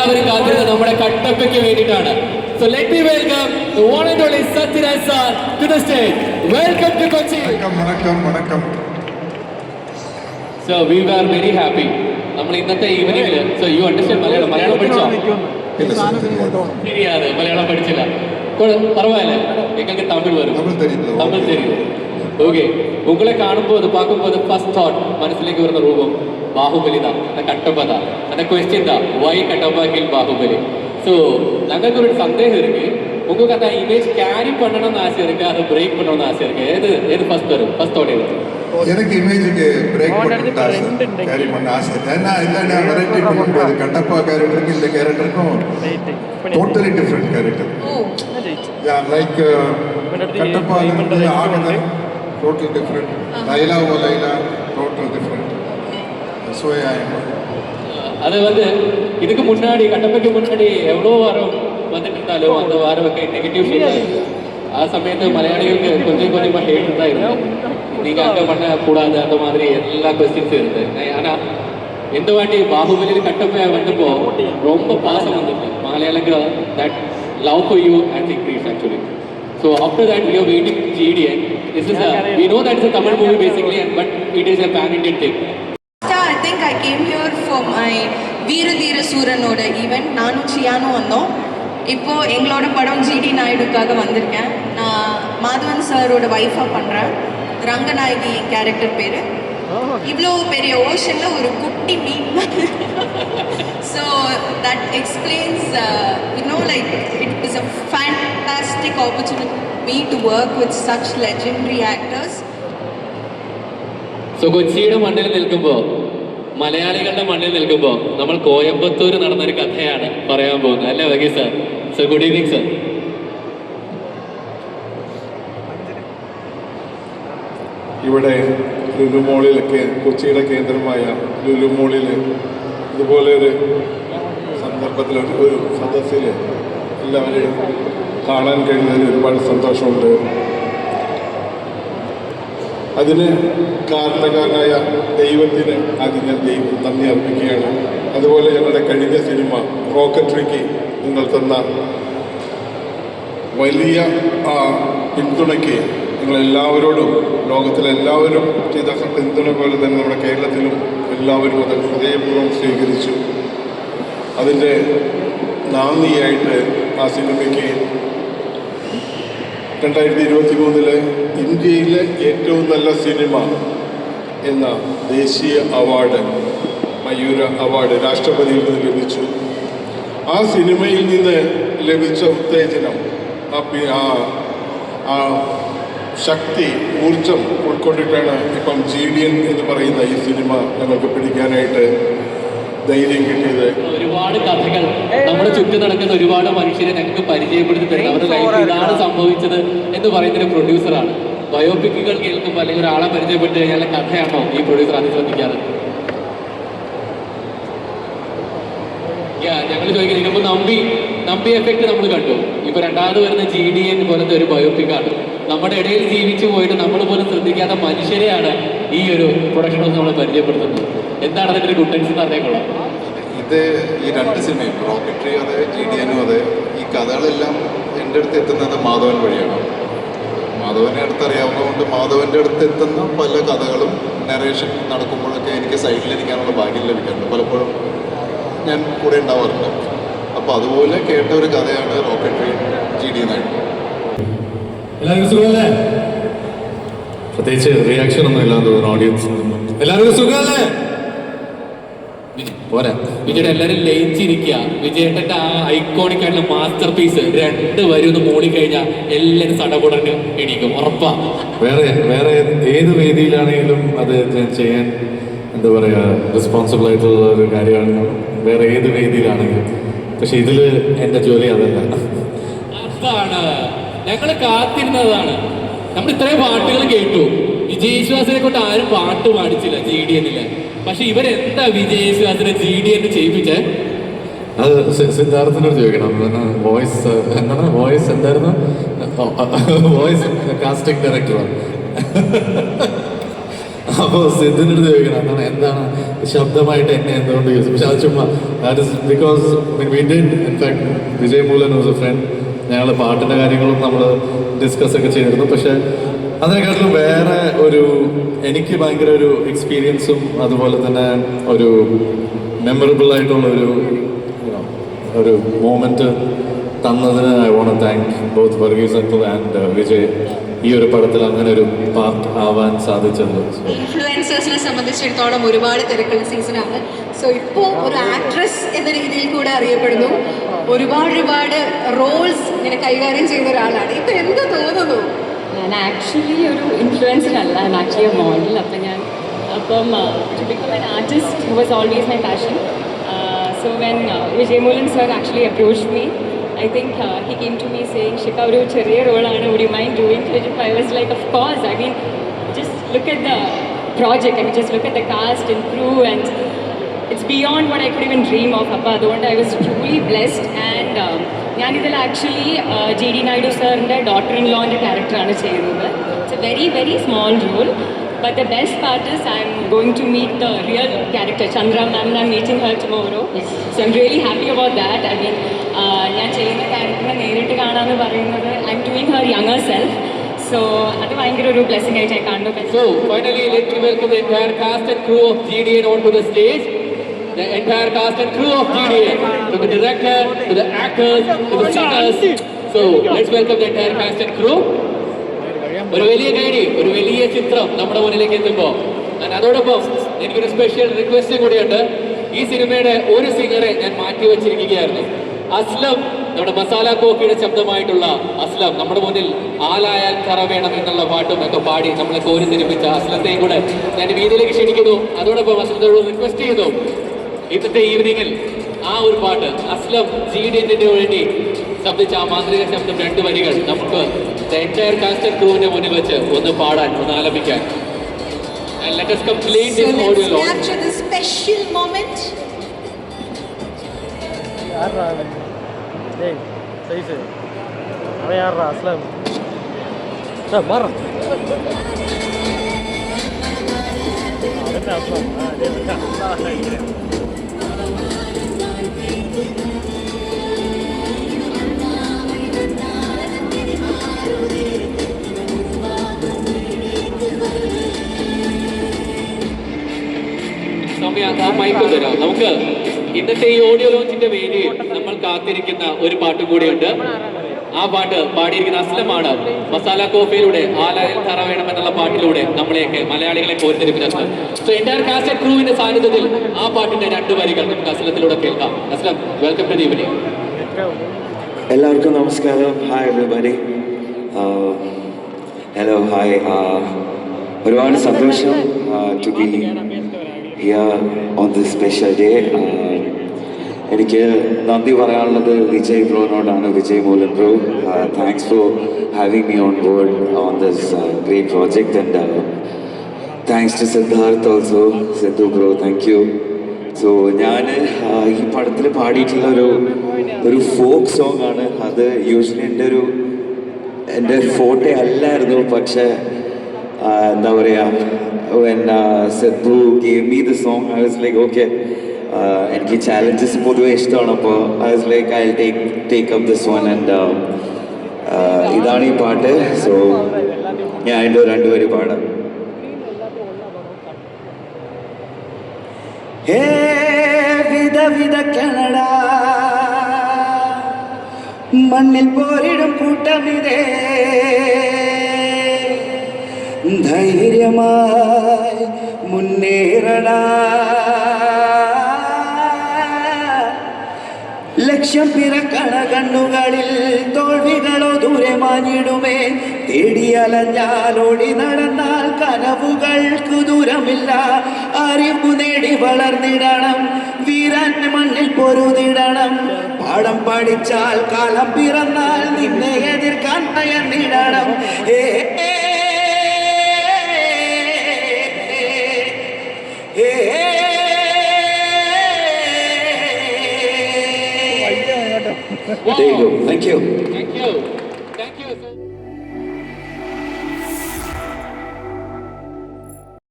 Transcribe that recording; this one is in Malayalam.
എല്ലാവരും കാത്തിരുന്നത് നമ്മുടെ കട്ടപ്പയ്ക്ക് വേണ്ടിയിട്ടാണ്. So let me welcome the one and only Sathiraj sir to the stage. Welcome to Kochi. വണക്കം. So we were very happy. നമ്മൾ ഇന്നത്തെ ഈവനിങ്ങിൽ so you understand മലയാളം പഠിച്ചോ? ശരിയാണ്, മലയാളം പഠിച്ചില്ല. பரவாயில்ல, எங்களுக்கு தமிழ் வரும். தமிழ் தெரியும். ஓகே, உங்களை കാണുമ്പോൾ பார்க்கும்போது ஃபர்ஸ்ட் தாட் മനസ്സിലേക്ക് വരുന്ന രൂപം ബാഹുബലി தான், அந்த கட்டப்பா தான். அந்த क्वेश्चन தான், why Kattappa kill Baahubali. So ഞങ്ങൾക്ക് ஒரு சந்தேகம் இருக்கு, உங்களுக்கு அந்த இமேஜ் கேரி பண்ணணும்னு ஆசை இருக்கு, அதை பிரேக் பண்ணணும்னு ஆசை இருக்கு. எது ஃபர்ஸ்ட் வரும்? ஃபர்ஸ்ட் தாட் எது? எனக்கு இமேஜுக்கு பிரேக் பண்ணிட்டு ஆசை, கேரி பண்ண ஆசை. ஏன்னா இல்லை வெரைட்டி பண்ணும்போது கட்டப்பா கேரக்டருக்கு இந்த கேரக்டருக்கும் totally different character. Like Kattappa ஆகலை total different, Laila total different. So அது வந்து இதுக்கு முன்னாடி கட்டப்பைக்கு முன்னாடி எவ்வளோ வாரம் வந்துட்டு இருந்தாலும் அந்த வாரம் நெகட்டிவ் ஃபீல் ஆ சமயத்து மலையாளிகளுக்கு கொஞ்சம் கொஞ்சமாக ஹேட் தான் இருக்கும். நீங்கள் அங்கே பண்ணக்கூடாது அந்த மாதிரி எல்லா கொஸ்டின்ஸும் இருந்தது. ஆனால் எந்த வாட்டி பாகுபலியில் கட்டப்பையாக வந்தப்போ ரொம்ப பாசம் வந்துட்டு மலையாளிக்கு that love for you and increase actually. So after that we are waiting GDN. This is we know that it's a Tamil movie basically, but it is a pan-Indian thing. I think I came here for my வீரதீர சூரனோட ஈவெண்ட். நானும் சியானும் வந்தோம். இப்போது எங்களோட படம் ஜிடி நாயுடுக்காக வந்திருக்கேன். நான் மாதவன் சாரோட ஒய்ஃபாக பண்ணுறேன். ரங்கநாயகி கேரக்டர் பேர். இவ்வளோ பெரிய ஓஷனில் ஒரு குட்டி மீன். So that explains like it is a fantastic opportunity for me to work with such legendary actors. So കൊച്ചിയുടെ മണ്ണിൽ നിൽക്കുമ്പോൾ, മലയാളികളുടെ മണ്ണിൽ നിൽക്കുമ്പോൾ നമ്മൾ കോയമ്പത്തൂർ നടന്നൊരു കഥയാണ് പറയാൻ പോകുന്നത്, അല്ലേ വകീ sir? Sir good evening sir. ഇവിടെ ലുലു മോളിലൊക്കെ, കൊച്ചിയുടെ കേന്ദ്രമായ ലുലു മോളിൽ ഇതുപോലെ ഒരു സന്ദർഭത്തിൽ ഒരു സദസ്സിൽ എല്ലാവരെയും കാണാൻ കഴിയുന്നതിൽ ഒരുപാട് സന്തോഷമുണ്ട്. അതിന് കാരണക്കാരനായ ദൈവത്തിന് ആദ്യം ഞാൻ നന്ദി അർപ്പിക്കുകയാണ്. അതുപോലെ ഞങ്ങളുടെ കഴിഞ്ഞ സിനിമ റോക്കറ്ററിക്ക് നിങ്ങൾ തന്ന വലിയ പിന്തുണയ്ക്ക് നിങ്ങളെല്ലാവരോടും, ലോകത്തിലെല്ലാവരും ചെയ്ത പിന്തുണ പോലെ തന്നെ നമ്മുടെ കേരളത്തിലും എല്ലാവരും അത് ഹൃദയപൂർവ്വം സ്വീകരിച്ചു. അതിൻ്റെ നാന്ദിയായിട്ട് ആ സിനിമയ്ക്ക് 2023 ഇന്ത്യയിലെ ഏറ്റവും നല്ല സിനിമ എന്ന ദേശീയ അവാർഡ്, മയൂര അവാർഡ് രാഷ്ട്രപതിയിൽ നിന്ന് ലഭിച്ചു. ആ സിനിമയിൽ നിന്ന് ലഭിച്ച ഉത്തേജനം, ആ ശക്തി, ഊർജം ഉൾക്കൊണ്ടിട്ടാണ് ഇപ്പം GDN എന്ന് പറയുന്ന ഈ സിനിമ ഞങ്ങൾക്ക് പിടിക്കാനായിട്ട് ധൈര്യം കിട്ടിയത്. ഒരുപാട് കഥകൾ നമ്മുടെ ചുറ്റും നടക്കുന്ന ഒരുപാട് മനുഷ്യരെ ഞങ്ങൾക്ക് പരിചയപ്പെടുത്തി തരുന്നത്, അവരുടെ ലൈഫിൽ ഇതാണ് സംഭവിച്ചത് എന്ന് പറയുന്നൊരു പ്രൊഡ്യൂസറാണ്. ബയോപിക്കുകൾ കേൾക്കുമ്പോൾ അല്ലെങ്കിൽ ഒരാളെ പരിചയപ്പെട്ട് കഴിഞ്ഞാൽ കഥയാണോ ഈ പ്രൊഡ്യൂസർ അത് ശ്രദ്ധിക്കാറ്? ഞങ്ങൾ ചോദിക്കുന്നത്, ഇതിനുമ്പോൾ നമ്പി എഫക്റ്റ് നമ്മൾ കണ്ടു. ഇപ്പൊ രണ്ടാമത് വരുന്ന GDN പോലത്തെ ഒരു ബയോപിക്കാണ്. നമ്മുടെ ഇടയിൽ ജീവിച്ചു പോയിട്ട് നമ്മൾ പോലും ശ്രദ്ധിക്കാത്ത മനുഷ്യരെയാണ് ഈ ഒരു പ്രൊഡക്ഷൻ ഹൗസ് നമ്മൾ പരിചയപ്പെടുത്തുന്നത്. എന്താണ് അതിൻ്റെ ഒരു ഗുഡൻസ് എന്ന് അറിയാനുള്ള? ഇത് ഈ രണ്ട് സിനിമയും, റോക്കറ്ററി അതെ GDN-ഉം അതെ, ഈ കഥകളെല്ലാം എൻ്റെ അടുത്ത് എത്തുന്നത് മാധവൻ വഴിയാണ്. മാധവനെ അടുത്തറിയാവുന്നതുകൊണ്ട് മാധവൻ്റെ അടുത്ത് എത്തുന്ന പല കഥകളും നരേഷൻ നടക്കുമ്പോഴൊക്കെ എനിക്ക് സൈഡിലിരിക്കാനുള്ള ഭാഗ്യം ലഭിക്കാറുണ്ട്. പലപ്പോഴും ഞാൻ കൂടെ ഉണ്ടാവാറുണ്ട്. അപ്പോൾ അതുപോലെ കേട്ട ഒരു കഥയാണ് റോക്കറ്ററി GDN-ആയിട്ട്. എല്ലാവർക്കും സുഖമല്ലേ? പ്രത്യേകിച്ച് റിയാക്ഷൻ ഒന്നും ഇല്ലാന്ന് തോന്നുന്നു ഓഡിയൻസ്. എല്ലാവർക്കും സുഖമല്ലേ? പോരാ, വിജയുടെ എല്ലാവരും ലയിച്ചിരിക്കുക. വിജയേട്ടൻ്റെ ആ ഐക്കോണിക് ആയിട്ടുള്ള മാസ്റ്റർ പീസ് 2 വരി ഒന്ന് മൂടിക്കഴിഞ്ഞാൽ എല്ലാവരും സടകുടന് എണീക്കും, ഉറപ്പാ. വേറെ ഏത് വേദിയിലാണെങ്കിലും അത് ചെയ്യാൻ എന്താ പറയുക, റെസ്പോൺസിബിൾ ആയിട്ടുള്ള ഒരു കാര്യമാണ് വേറെ ഏത് വേദിയിലാണെങ്കിലും. പക്ഷെ ഇതിൽ എൻ്റെ ജോലി അതല്ല. അതാണ് ഞങ്ങൾ കാത്തിരുന്നതാണ്. നമ്മൾ ഇത്രയും പാട്ടുകൾ കേട്ടു. വിജയേശ്വാസിനെ കൊണ്ട് ആരും പാട്ട് പാടിച്ചില്ല GDN-ല്. പക്ഷെ ഇവരെന്താ വിജയേശ്വാസിനെ GDN ചെയ്യിപ്പിച്ചേ? അത് സിദ്ധാർത്ഥനോട് ചോദിക്കണം. വോയിസ് എന്താണ്, വോയിസ് എന്തായിരുന്നു, വോയിസ് കാസ്റ്റിംഗ് ഡയറക്ടറാണ്. അപ്പോൾ സിദ്ധിൻ്റെ അടുത്ത് ചോദിക്കണം എന്താണ് ശബ്ദമായിട്ട് എന്നെ എന്തുകൊണ്ട് യൂസ്, പക്ഷെ അത് ചുമ്മാ that is because we did in fact Vijay Moolan was a friend. ഞങ്ങൾ പാട്ടിൻ്റെ കാര്യങ്ങളും നമ്മൾ ഡിസ്കസ് ഒക്കെ ചെയ്തിരുന്നു. പക്ഷെ അതിനെക്കാട്ടിലും വേറെ ഒരു എനിക്ക് ഭയങ്കര ഒരു എക്സ്പീരിയൻസും അതുപോലെ തന്നെ ഒരു മെമ്മറബിൾ ആയിട്ടുള്ള ഒരു മോമെൻറ്റ് തന്നതിന് I want thank both Varghese uncle and Vijay. ഈ ഒരു പടത്തിൽ അങ്ങനെ ഒരു പാർട്ട് ആവാൻ സാധിച്ചത്. ഇൻഫ്ലുവൻസേഴ്സിനെ സംബന്ധിച്ചിടത്തോളം ഒരുപാട് തിരക്കുള്ള സീസണാണ്. സോ ഇപ്പോൾ ഒരു ആക്ട്രസ് എന്ന രീതിയിൽ കൂടെ അറിയപ്പെടുന്നു. ഒരുപാട് റോൾസ് ഇങ്ങനെ കൈകാര്യം ചെയ്യുന്ന ഒരാളാണ്. ഇപ്പം എന്ത് തോന്നുന്നു? ഞാൻ ആക്ച്വലി ഒരു ഇൻഫ്ലുവൻസർ അല്ല, I am actually a model. അപ്പം to become an artist was always my passion. So when Vijay Moolan sir actually approached me, I think he came to me saying, Shika, ഒരു ചെറിയ റോളാണ്, would you mind doing it? I was like, of course. I mean, just look at the project. I mean, just look at the cast and crew, and it's beyond what I could even dream of. Appa, അതുകൊണ്ട് I was truly blessed. And ഞാനിതിൽ ആക്ച്വലി GD നായിഡു സാറിൻ്റെ ഡോട്ടർ ഇൻ ലോൻ്റെ ക്യാരക്ടറാണ് ചെയ്യുന്നത്. It's a very, very small role. But the best part is I'm going to meet the real character, Chandra ma'am, and I'm meeting her tomorrow. So I'm really happy about that. I mean, ഞാൻ ചെയ്യുന്ന ക്യാരക്ടറിനെ നേരിട്ട് കാണാമെന്ന് പറയുന്നത് I'm doing her younger self. So അത് ഭയങ്കര ഒരു ബ്ലെസ്സിംഗ് ആയിട്ട് ഞാൻ കാണുന്നു. So finally, let me welcome the entire cast and crew of GDN onto the stage. The entire cast and crew of GDN, to the director, to the actors, to the singers. So let's welcome the entire cast and crew. ഒരു വലിയ കൈഡി, ഒരു വലിയ ചിത്രം നമ്മുടെ മുന്നിലേക്ക് എത്തുമ്പോൾ അതോടൊപ്പം എനിക്കൊരു സ്പെഷ്യൽ റിക്വസ്റ്റ് കൂടിയുണ്ട്. ഈ സിനിമയുടെ ഒരു സിംഗറെ ഞാൻ മാറ്റി വെച്ചിരിക്കുകയായിരുന്നു. അസ്ലം, നമ്മുടെ മസാല കോഫിയുടെ ശബ്ദമായിട്ടുള്ള അസ്ലം നമ്മുടെ മുന്നിൽ ആലായാൽ കറ വേണം എന്നുള്ള പാട്ടും ഒക്കെ പാടി നമ്മളെ കോരി തിരിപ്പിച്ച അസ്ലത്തെയും കൂടെ ഞാൻ വീതിയിലേക്ക് ക്ഷണിക്കുന്നു. അതോടൊപ്പം അസ്ലത്തോട് റിക്വസ്റ്റ് ചെയ്തു ഇന്നത്തെ ഈവനിങ്ങിൽ ആ ഒരു പാട്ട് അസ്ലം GDN വേണ്ടി ശബ്ദിച്ച ആ മാന്ത്രിക ശബ്ദം 2 വരികൾ നമുക്ക് എൻറ്റയർ കാസ്റ്റ് ആൻഡ് ക്രൂവിന്റെ മുന്നിൽ വെച്ച് ഒന്ന് പാടാൻ, ഒന്ന് ആലപിക്കാൻ. And let us complete this audio launch. Capture this special moment. யாரா டேய் சைஸ் அவன் யாரா அஸ்லாம் மாற அஸ்லாம் ആ മൈക്ക് തരാം. നമുക്ക് ഇന്നത്തെ ഈ ഓഡിയോ ലോഞ്ചിന്റെ വേദിയിൽ നമ്മൾ കാത്തിരിക്കുന്ന ഒരു പാട്ട് കൂടിയുണ്ട്. ആ പാട്ട് പാടിയിരിക്കുന്ന അസ്ലമാണ്. മസാല കോഫിയിലൂടെ ആലായിൽ തറ വേണം എന്നുള്ള പാട്ടിലൂടെ നമ്മളെയൊക്കെ മലയാളികളെ കോരിത്തിരിപ്പിച്ചത്. സോ എൻറ്റയർ കാസ്റ്റ് ആൻഡ് ക്രൂവിന്റെ സാന്നിധ്യത്തിൽ ആ പാട്ടിന്റെ 2 വരികൾ നമുക്ക് അസ്ലത്തിലൂടെ കേൾക്കാം. Aslam, welcome to the evening. എല്ലാവർക്കും നമസ്കാരം. Hi everybody. Hello, hi. ഒരുപാട് സന്തോഷം to be here on this special day. എനിക്ക് നന്ദി പറയാനുള്ളത് വിജയ് ബ്രോനോടാണ്, Vijay Moolan bro. Thanks for having me on board on this great project. And thanks to Siddharth also. Sidhu bro, thank you. So ഞാൻ ഈ പടത്തിൽ പാടിയിട്ടുള്ള ഒരു ഫോക്ക് സോങ് ആണ്. അത് യൂഷ്വലി എൻ്റെ ഫോട്ടോ അല്ലായിരുന്നു. പക്ഷേ എന്താ പറയുക, when Sidhu gave me the song, I was like, okay, എനിക്ക് ചാലഞ്ചസ് പൊതുവെ ഇഷ്ടമാണ്. അപ്പോൾ I was like, I'll take up this one. And ഇതാണ് ഈ പാട്ട്. സോ ഞാൻ അതിൻ്റെ 2 വരി പാടാം. ഹേ വിധ കനഡ മണ്ണിൽ പോരിടും കൂട്ടമിതേ, ധൈര്യമായി മുന്നേറണ, ലക്ഷ്യം പിറക്കണ കണ്ണുകളിൽ തോൽവികളോ ദൂരെ മാഞ്ഞിടുമേ. തേടിയലഞ്ഞാൽ ഓടി നടന്നാൽ കനവുകൾക്ക് ദൂരമില്ല. അറിവ് നേടി വളർന്നിടണം, വീരൻ മണ്ണിൽ പൊരുതിടണം. പാഠം പഠിച്ചാൽ കാലം പിറന്നാൽ നിന്നെ എതിർക്കാൻ ഭയന്നിടണം. Wow. There you go. Thank you. Thank you.